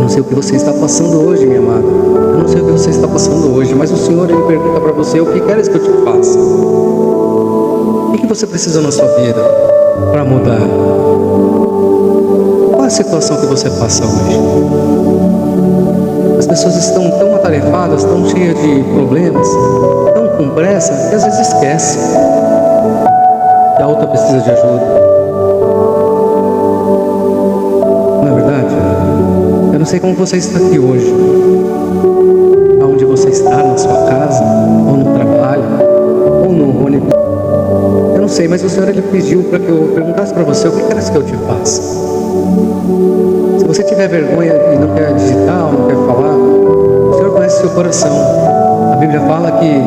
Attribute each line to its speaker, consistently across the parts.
Speaker 1: não sei o que você está passando hoje, minha amada. Eu não sei o que você está passando hoje, mas o Senhor, Ele pergunta para você: o que queres que eu te faça? O que você precisa na sua vida para mudar? Qual é a situação que você passa hoje? As pessoas estão tão atarefadas, tão cheias de problemas, tão com pressa, que às vezes esquece que a outra precisa de ajuda. Não é verdade? Eu não sei como você está aqui hoje, aonde você está, na sua casa, ou no trabalho, ou no ônibus. Eu não sei, mas o Senhor, Ele pediu para que eu perguntasse para você: o que queres que eu te faça? Se você tiver vergonha e não quer digitar, ou não quer falar, o Senhor conhece o seu coração. A Bíblia fala que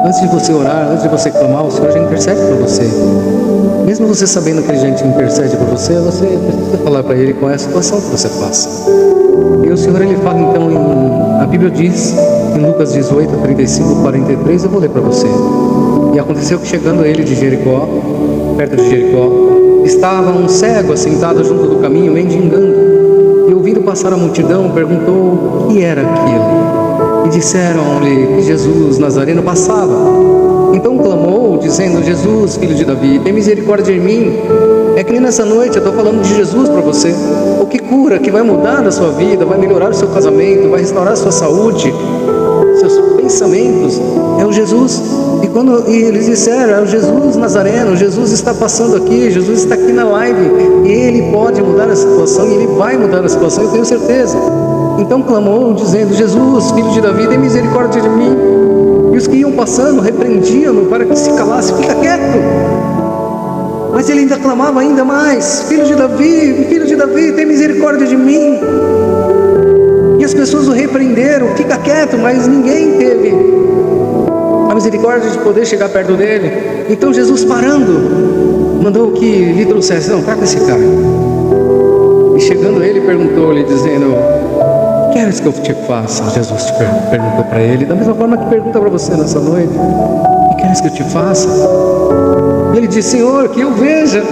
Speaker 1: antes de você orar, antes de você clamar, o Senhor já intercede por você. Mesmo você sabendo que Ele já intercede por você, você precisa falar para Ele qual é a situação que você passa. E o Senhor, Ele fala então, a Bíblia diz, em Lucas 18, 35, 43, eu vou ler para você. E aconteceu que, chegando ele de Jericó, perto de Jericó, estava um cego assentado junto do caminho, mendigando. E ouvindo passar a multidão, perguntou o que era aquilo. E disseram-lhe que Jesus Nazareno passava. Então clamou, dizendo: Jesus, filho de Davi, tem misericórdia de mim. É que nem nessa noite eu estou falando de Jesus para você. O que cura, que vai mudar a sua vida, vai melhorar o seu casamento, vai restaurar a sua saúde, seus pensamentos, é o Jesus. E eles disseram: é o Jesus Nazareno, Jesus está passando aqui, Jesus está aqui na live, e Ele pode mudar a situação, e Ele vai mudar a situação, eu tenho certeza. Então clamou, dizendo: Jesus, filho de Davi, tem misericórdia de mim. E os que iam passando repreendiam-no para que se calasse: fica quieto. Mas ele ainda clamava ainda mais: filho de Davi, tem misericórdia de mim. E as pessoas o repreenderam: fica quieto, mas ninguém teve a misericórdia de poder chegar perto dele. Então Jesus, parando, mandou que lhe trouxesse: não, traga esse cara. E chegando ele, perguntou-lhe, dizendo: queres que eu te faça? Jesus perguntou para ele, da mesma forma que pergunta para você nessa noite: o que queres que eu te faça? Ele disse: Senhor, que eu veja.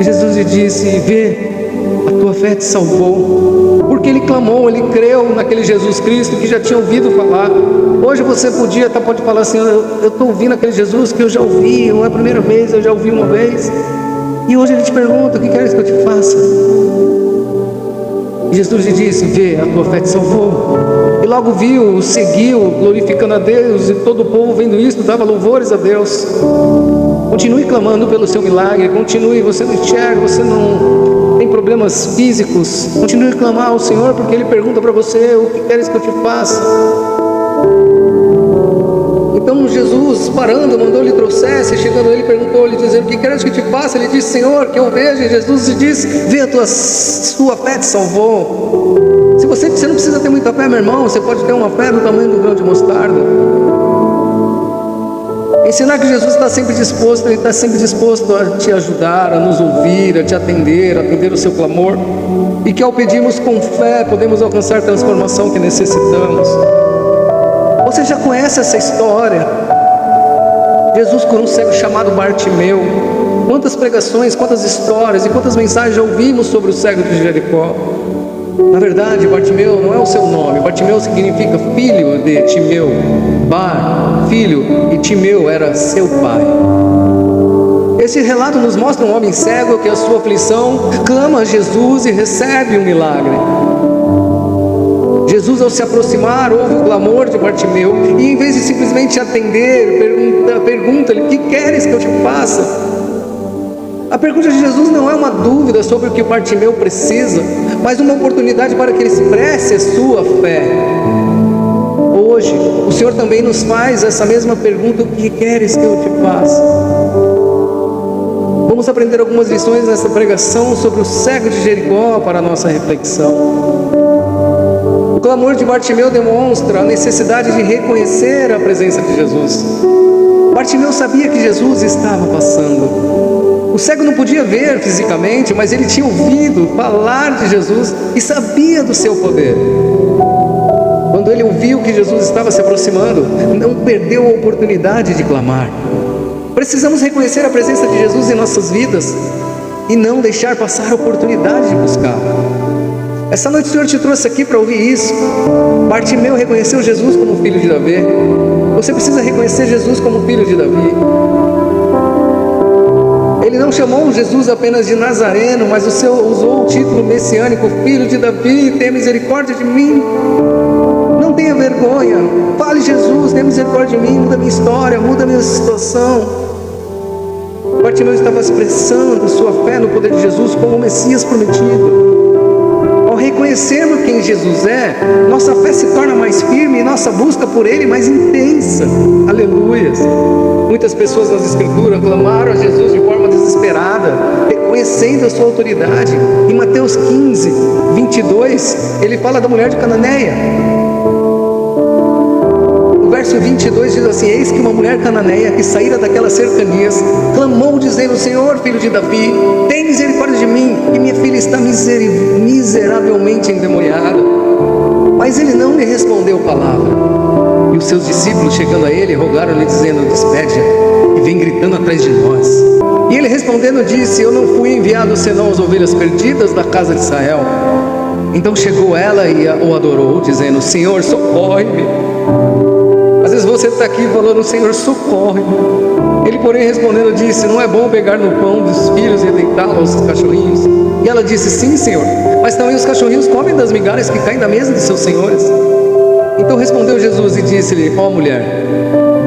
Speaker 1: E Jesus lhe disse: vê, a tua fé te salvou. Porque ele clamou, ele creu naquele Jesus Cristo que já tinha ouvido falar. Hoje você pode falar assim: eu estou ouvindo aquele Jesus que eu já ouvi, não é a primeira vez, eu já ouvi uma vez. E hoje ele te pergunta: o que queres que eu te faça? E Jesus lhe disse: vê, a tua fé te salvou. E logo viu, o seguiu, glorificando a Deus, e todo o povo vendo isso, dava louvores a Deus. Continue clamando pelo seu milagre, continue, você não enxerga, você não tem problemas físicos, continue a clamar ao Senhor, porque Ele pergunta para você: o que queres que eu te faça? Então Jesus, parando, mandou-lhe trouxesse, e chegando ele, perguntou-lhe, dizendo: o que queres que eu te faça? Ele disse: Senhor, que eu veja. E Jesus lhe disse: vê, a tua fé te salvou. Você não precisa ter muita fé, meu irmão, você pode ter uma fé do tamanho do grão de mostarda. Ensinar que Jesus está sempre disposto, Ele está sempre disposto a te ajudar, a nos ouvir, a te atender, a atender o seu clamor, e que ao pedirmos com fé, podemos alcançar a transformação que necessitamos. Você já conhece essa história? Jesus curou um cego chamado Bartimeu. Quantas pregações, quantas histórias e quantas mensagens já ouvimos sobre o cego de Jericó. Na verdade, Bartimeu não é o seu nome. Bartimeu significa filho de Timeu. Bar, filho, e Timeu era seu pai. Esse relato nos mostra um homem cego que a sua aflição clama a Jesus e recebe um milagre. Jesus, ao se aproximar, ouve o clamor de Bartimeu e, em vez de simplesmente atender, pergunta-lhe: o que queres que eu te faça? A pergunta de Jesus não é uma dúvida sobre o que Bartimeu precisa, mas uma oportunidade para que ele expresse a sua fé. Hoje, o Senhor também nos faz essa mesma pergunta: o que queres que eu te faça? Vamos aprender algumas lições nessa pregação sobre o cego de Jericó para a nossa reflexão. O clamor de Bartimeu demonstra a necessidade de reconhecer a presença de Jesus. Bartimeu sabia que Jesus estava passando. O cego não podia ver fisicamente, mas ele tinha ouvido falar de Jesus e sabia do seu poder. Quando ele ouviu que Jesus estava se aproximando, não perdeu a oportunidade de clamar. Precisamos reconhecer a presença de Jesus em nossas vidas e não deixar passar a oportunidade de buscá-lo. Essa noite o Senhor te trouxe aqui para ouvir isso. Bartimeu reconheceu Jesus como filho de Davi. Você precisa reconhecer Jesus como filho de Davi. Ele não chamou Jesus apenas de Nazareno, mas usou o título messiânico, filho de Davi, tenha misericórdia de mim. Não tenha vergonha, fale Jesus, tenha misericórdia de mim, muda minha história, muda minha situação. Bartimeu estava expressando sua fé no poder de Jesus como o Messias prometido. Ao reconhecermos quem Jesus é, nossa fé se torna mais firme e nossa busca por Ele mais intensa. Aleluias! Muitas pessoas nas Escrituras clamaram a Jesus de forma desesperada, reconhecendo a sua autoridade. Em Mateus 15, 22, ele fala da mulher de Cananeia. O verso 22 diz assim: eis que uma mulher cananeia que saíra daquelas cercanias clamou dizendo: Senhor, filho de Davi, tem misericórdia de mim, que minha filha está miseravelmente endemoniada. Mas ele não lhe respondeu palavra. E os seus discípulos, chegando a ele, rogaram-lhe dizendo: despede-a, e vem gritando atrás de nós. E ele respondendo disse: eu não fui enviado senão às ovelhas perdidas da casa de Israel. Então chegou ela e o adorou, dizendo: Senhor, socorre-me. Às vezes você está aqui falando: Senhor, socorre. Ele, porém, respondendo, disse: não é bom pegar no pão dos filhos e deitá-lo aos cachorrinhos? E ela disse: sim, Senhor, mas também os cachorrinhos comem das migalhas que caem da mesa de seus senhores. Então respondeu Jesus e disse-lhe: ó mulher,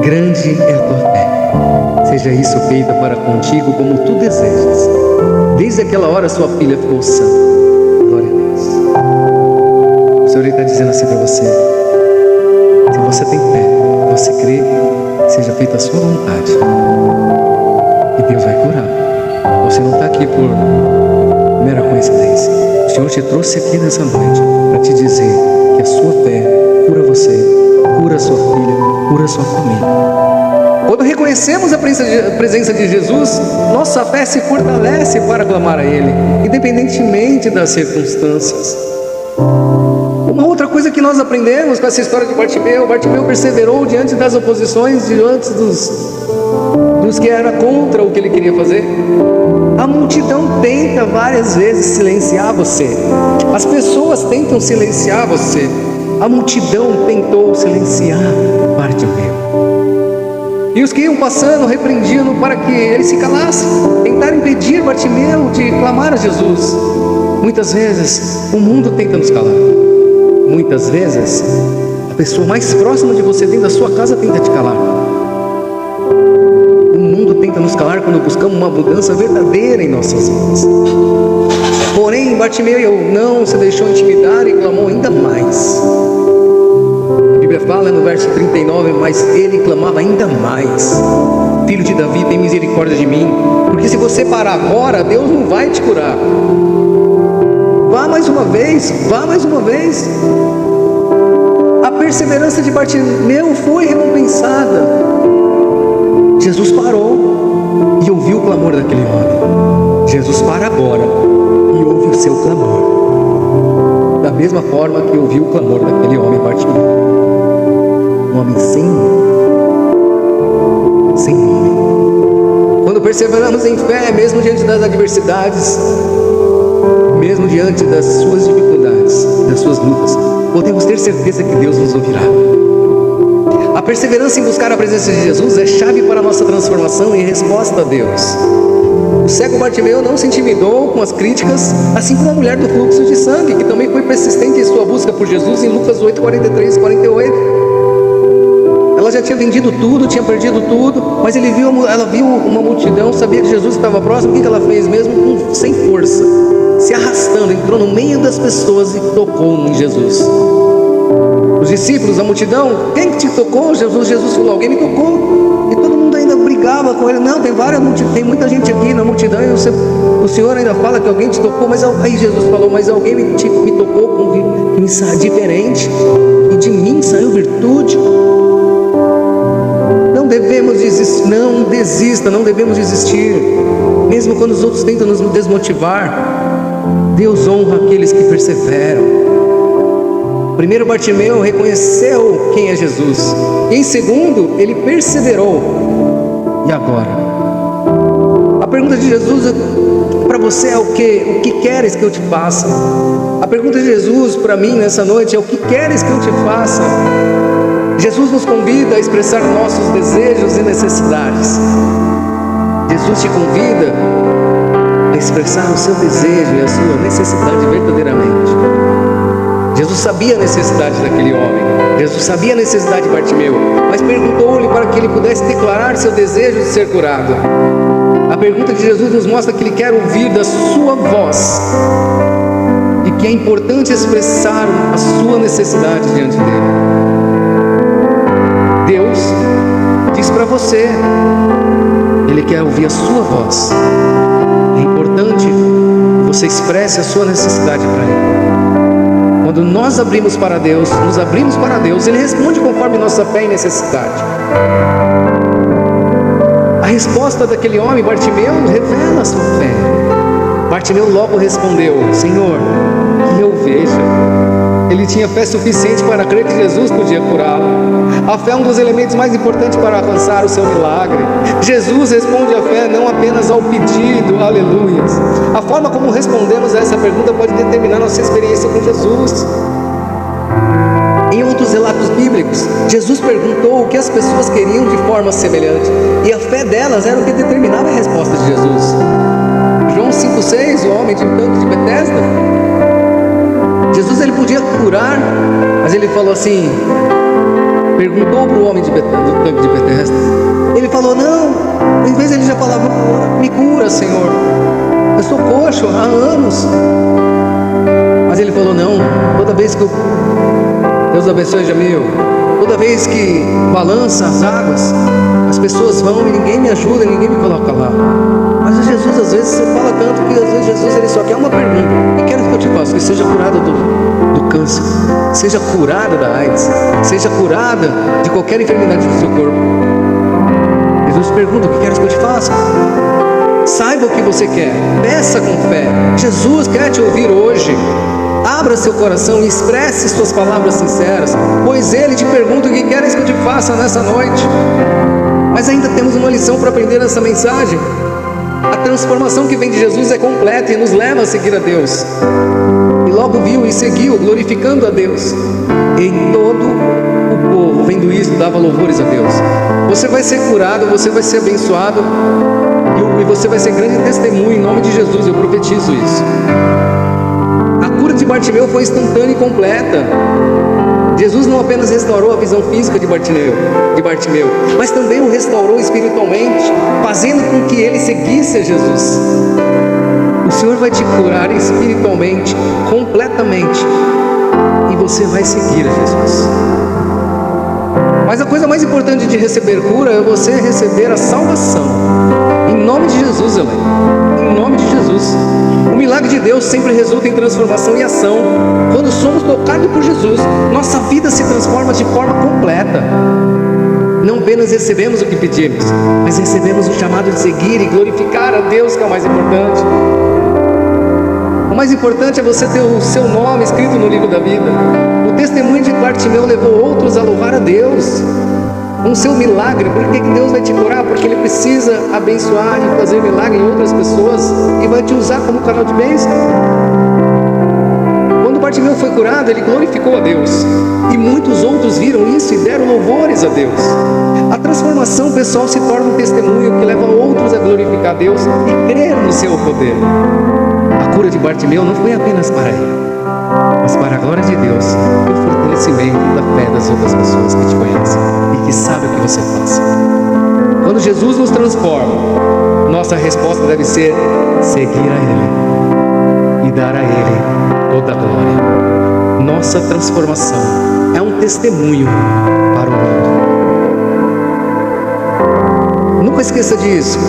Speaker 1: grande é a tua fé, seja isso feita para contigo como tu desejas. Desde aquela hora sua filha ficou sã. Glória a Deus. O Senhor está dizendo assim para você: se você tem fé, você crê, seja feita a sua vontade, e Deus vai curar. Você não está aqui por mera coincidência. O Senhor te trouxe aqui nessa noite para te dizer que a sua fé cura você, cura a sua filha, cura a sua família. Quando reconhecemos a presença de Jesus, nossa fé se fortalece para clamar a Ele, independentemente das circunstâncias. Uma outra coisa que nós aprendemos com essa história de Bartimeu: Bartimeu perseverou diante das oposições, diante dos que era contra o que ele queria fazer. A multidão tenta várias vezes silenciar você. As pessoas tentam silenciar você. A multidão tentou silenciar Bartimeu. E os que iam passando repreendiam-no para que ele se calasse. Tentaram impedir Bartimeu de clamar a Jesus. Muitas vezes o mundo tenta nos calar. Muitas vezes a pessoa mais próxima de você dentro da sua casa tenta te calar. O mundo tenta nos calar quando buscamos uma mudança verdadeira em nossas vidas. Porém, Bartimeu não se deixou intimidar e clamou ainda mais. A Bíblia fala no verso 39: mas ele clamava ainda mais: filho de Davi, tem misericórdia de mim, porque se você parar agora, Deus não vai te curar. Vá mais uma vez, vá mais uma vez. A perseverança de Bartimeu foi recompensada. Jesus parou e ouviu o clamor daquele homem. Jesus para agora e ouve o seu clamor, da mesma forma que ouviu o clamor daquele homem Bartimeu, um homem sem nome. Quando perseveramos em fé, mesmo diante das adversidades, mesmo diante das suas dificuldades, das suas lutas, podemos ter certeza que Deus nos ouvirá. A perseverança em buscar a presença de Jesus é chave para a nossa transformação e resposta a Deus. O cego Bartimeu não se intimidou com as críticas, assim como a mulher do fluxo de sangue, que também foi persistente em sua busca por Jesus, em Lucas 8, 43 e 48. Ela já tinha vendido tudo, tinha perdido tudo, mas ela viu uma multidão, sabia que Jesus estava próximo. O que ela fez mesmo? Sem força, se arrastando, entrou no meio das pessoas e tocou em Jesus. Os discípulos, a multidão: quem que te tocou? Jesus falou: alguém me tocou. E todo mundo ainda brigava com ele: não, tem muita gente aqui na multidão, e o Senhor ainda fala que alguém te tocou. Mas aí Jesus falou: mas alguém me tocou diferente, e de mim saiu virtude. Não devemos desistir, não desista, não devemos desistir. Mesmo quando os outros tentam nos desmotivar, Deus honra aqueles que perseveram. Primeiro, Bartimeu reconheceu quem é Jesus. E em segundo, ele perseverou. E agora? A pergunta de Jesus para você é o quê? O que queres que eu te faça? A pergunta de Jesus para mim nessa noite é: o que queres que eu te faça? Jesus nos convida a expressar nossos desejos e necessidades. Jesus te convida a expressar o seu desejo e a sua necessidade verdadeiramente. Jesus sabia a necessidade daquele homem. Jesus sabia a necessidade de Bartimeu, mas perguntou-lhe para que ele pudesse declarar seu desejo de ser curado. A pergunta de Jesus nos mostra que Ele quer ouvir da sua voz e que é importante expressar a sua necessidade diante dele. Deus diz para você, Ele quer ouvir a sua voz. É importante que você expresse a sua necessidade para Ele. Quando nós abrimos para Deus, nos abrimos para Deus, Ele responde conforme nossa fé e necessidade. A resposta daquele homem, Bartimeu, revela a sua fé. Bartimeu logo respondeu: Senhor, que eu veja. Ele tinha fé suficiente para crer que Jesus podia curá-lo. A fé é um dos elementos mais importantes para alcançar o seu milagre. Jesus responde à fé não apenas ao pedido, aleluias. A forma como respondemos a essa pergunta pode determinar nossa experiência com Jesus. Em outros relatos bíblicos, Jesus perguntou o que as pessoas queriam de forma semelhante, e a fé delas era o que determinava a resposta de Jesus. João 5,6, o homem de um tanque de Betesda, Jesus ele podia curar, mas ele falou assim, perguntou para o homem do tanque de Betesda, ele falou não, em vez ele já falava, me cura, Senhor, eu sou coxo há anos. Mas ele falou não, toda vez que Deus abençoe, Jamil, toda vez que balança as águas, as pessoas vão e ninguém me ajuda, ninguém me coloca lá. Mas Jesus, às vezes, você fala tanto que às vezes Jesus ele só quer uma pergunta: e quero que eu te faça? Que seja curada do câncer, seja curada da AIDS, seja curada de qualquer enfermidade do seu corpo. Jesus pergunta: o que queres que eu te faça? Saiba o que você quer, peça com fé. Jesus quer te ouvir hoje. Abra seu coração e expresse suas palavras sinceras, pois Ele te pergunta: o que queres que eu te faça nessa noite? Mas ainda temos uma lição para aprender nessa mensagem. A transformação que vem de Jesus é completa e nos leva a seguir a Deus. E logo viu e seguiu, glorificando a Deus. E todo o povo, vendo isso, dava louvores a Deus. Você vai ser curado, você vai ser abençoado, e você vai ser grande testemunho em nome de Jesus, eu profetizo isso. A cura de Bartimeu foi instantânea e completa. Jesus não apenas restaurou a visão física de Bartimeu, mas também o restaurou espiritualmente, fazendo com que ele seguisse a Jesus. O Senhor vai te curar espiritualmente, completamente, e você vai seguir a Jesus. Mas a coisa mais importante de receber cura é você receber a salvação. Em nome de Jesus, Elaine. Em nome de Jesus. O milagre de Deus sempre resulta em transformação e ação. Quando somos tocados por Jesus, nossa vida se transforma de forma completa. Não apenas recebemos o que pedimos, mas recebemos o chamado de seguir e glorificar a Deus, que é o mais importante. O mais importante é você ter o seu nome escrito no livro da vida. O testemunho de Bartimeu levou outros a louvar a Deus. Com seu milagre, por que Deus vai te curar? Porque Ele precisa abençoar e fazer milagre em outras pessoas e vai te usar como canal de bênção. Quando Bartimeu foi curado, ele glorificou a Deus, e muitos outros viram isso e deram louvores a Deus. A transformação pessoal se torna um testemunho que leva outros a glorificar a Deus e crer no seu poder. A cura de Bartimeu não foi apenas para ele, mas para a glória de Deus e o fortalecimento da fé das outras pessoas que te conhecem e que sabem o que você faz. Quando Jesus nos transforma, nossa resposta deve ser seguir a Ele e dar a Ele toda a glória. Nossa transformação é um testemunho para o mundo. Nunca esqueça disso.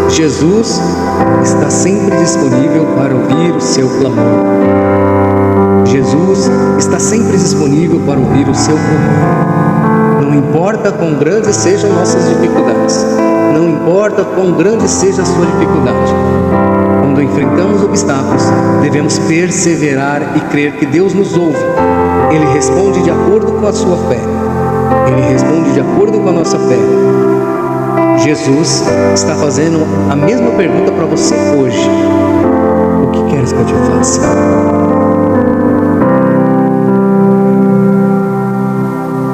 Speaker 1: Jesus está sempre disponível para ouvir o seu clamor. Jesus está sempre disponível para ouvir o seu clamor. Não importa quão grandes sejam nossas dificuldades, não importa quão grande seja a sua dificuldade, quando enfrentamos obstáculos, devemos perseverar e crer que Deus nos ouve. Ele responde de acordo com a sua fé. Ele responde de acordo com a nossa fé. Jesus está fazendo a mesma pergunta para você hoje. queres que eu te faça?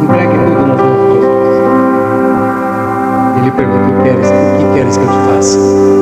Speaker 1: Entregue tudo nas mãos de Jesus. Ele pergunta: o que queres que eu te faça?